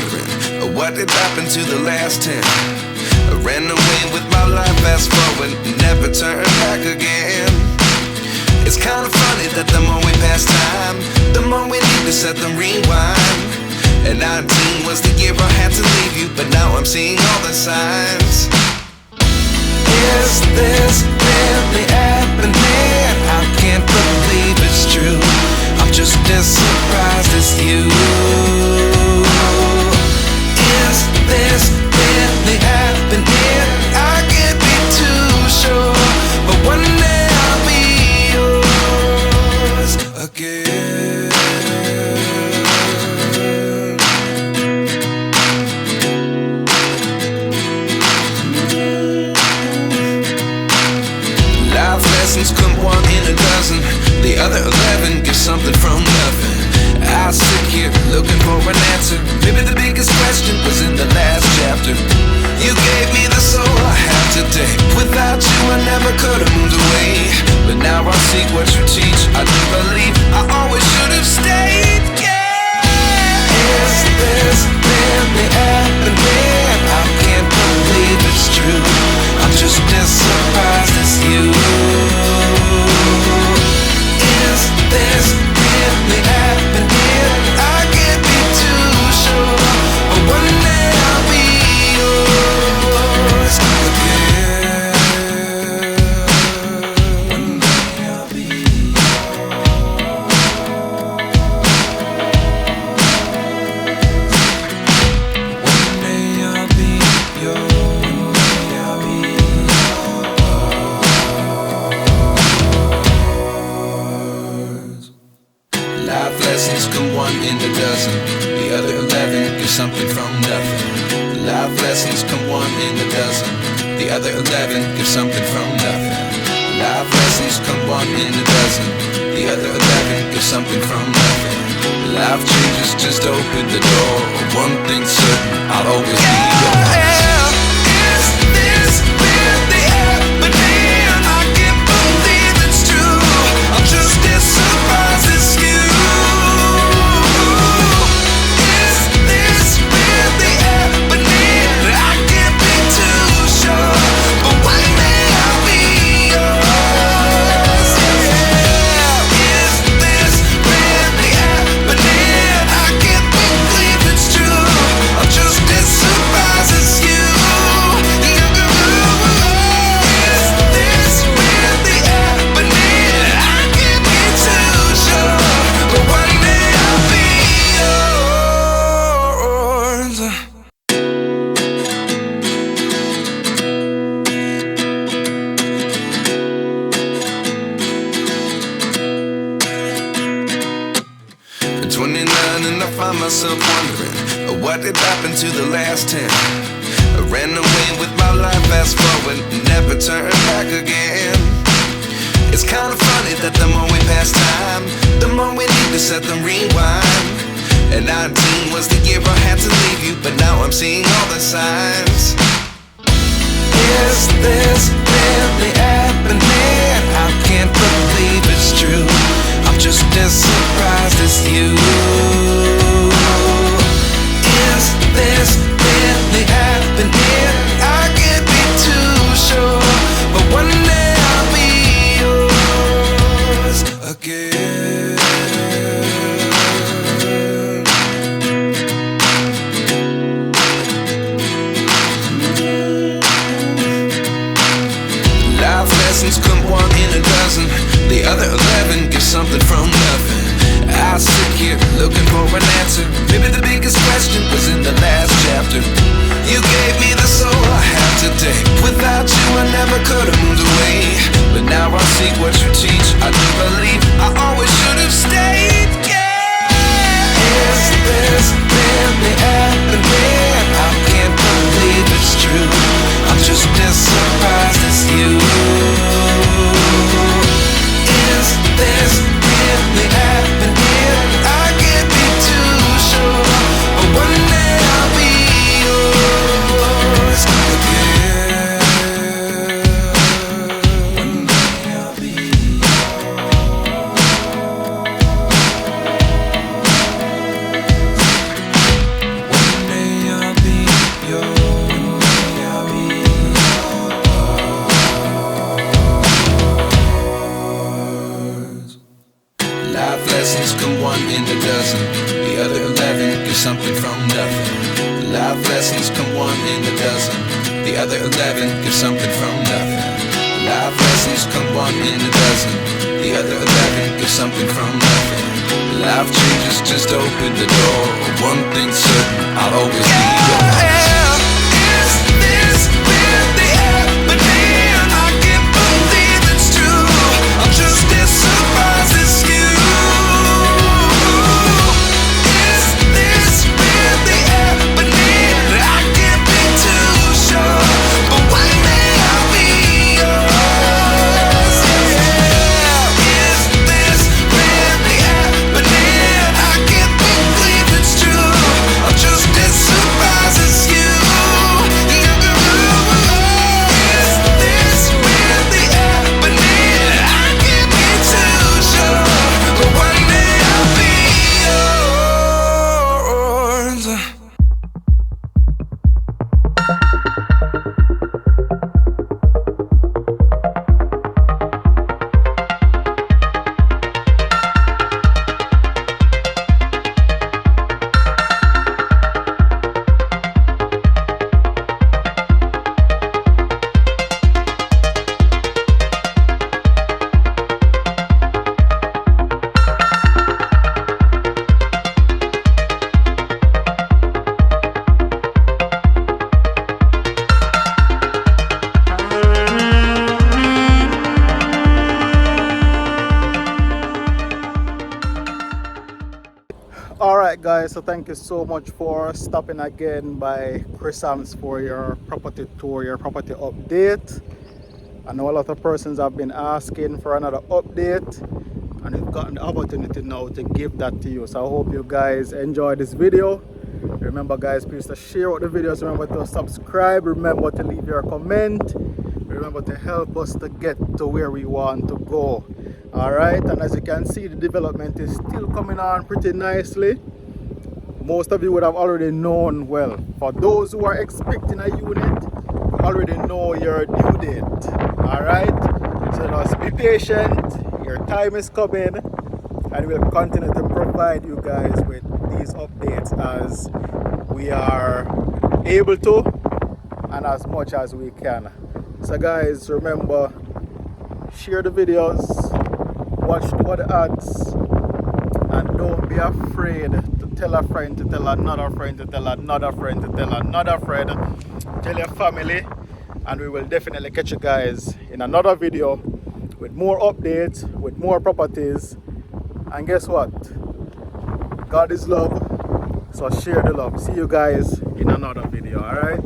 wondering what did happen to the last 10. I ran away with my life, fast forward, never turn back again. It's kind of funny that the more we pass time, the more we need to set them rewind. And 19 was the year I had to leave you, but now I'm seeing all the signs. Is this really happening? I can't believe it's true. I'm just as surprised as you. Is this really happening? I can't be too sure, but one day I'll be yours again. Life lessons come one in a dozen. The other 11 get something from nothing. I sit here looking for an answer. Maybe the biggest question was in the last chapter. You gave me the soul I have today. Without you I never could have moved away. But now I see what you teach. I do believe I always should have stayed. Yeah. Is this really happening? I can't believe it's true. I'm just as surprised as you. Is this really happening? I can't be too sure, but one day I'll be yours again. One day I'll be yours. One day I'll be yours. Life lessons come one in a dozen. The other 11 get something from nothing. Life lessons come one in a dozen. The other 11 get something from nothing. Life lessons come one in a dozen. The other 11 get something from nothing. Life changes just open the door. One thing's certain, I'll always be yours. Is this really happening? I can't believe it's true. I'm just as surprised as you. Myself wondering what did happen to the last 10. I ran away with my life, fast forward, never turn back again. It's kind of funny that the more we pass time, the more we need to set them rewind. And 19 was the year I had to leave you, but now I'm seeing all the signs. Is this really happening? I can't believe it's true. I'm just as surprised as you. Is this really happening? I can't be too sure, but one day I'll be yours again. nothing. Life lessons come one in a dozen. The other 11 give something from nothing. Life lessons come one in a dozen. The other 11 give something from nothing. Life changes, just open the door. One thing's certain, I'll always be yours. Is this really happening? I can't believe it's true. I'm just as surprised as you. Is this really happening? I can't be too sure, but one day I'll be yours. Yeah. Is this really happening? I can't believe it's true. I'm just as surprised as you. Is this really happening? I can't be too sure, but one day I'll be yours. Alright guys, so thank you so much for stopping again by ChriSamz for your property tour, your property update. I know a lot of persons have been asking for another update, and we've gotten the opportunity now to give that to you. So I hope you guys enjoy this video. Remember guys, please to share out the videos, remember to subscribe, remember to leave your comment, remember to help us to get to where we want to go. Alright, and as you can see, the development is still coming on pretty nicely. Most of you would have already known, well, for those who are expecting a unit, you already know your due date. Alright, so just be patient, your time is coming, and we'll continue to provide you guys with these updates as we are able to and as much as we can. So guys, remember, share the videos, watch the ads, and don't be afraid to tell a friend, to tell another friend, to tell another friend, to tell another friend, tell your family, and we will definitely catch you guys in another video with more updates, with more properties. And guess what? God is love, so share the love. See you guys in another video. Alright?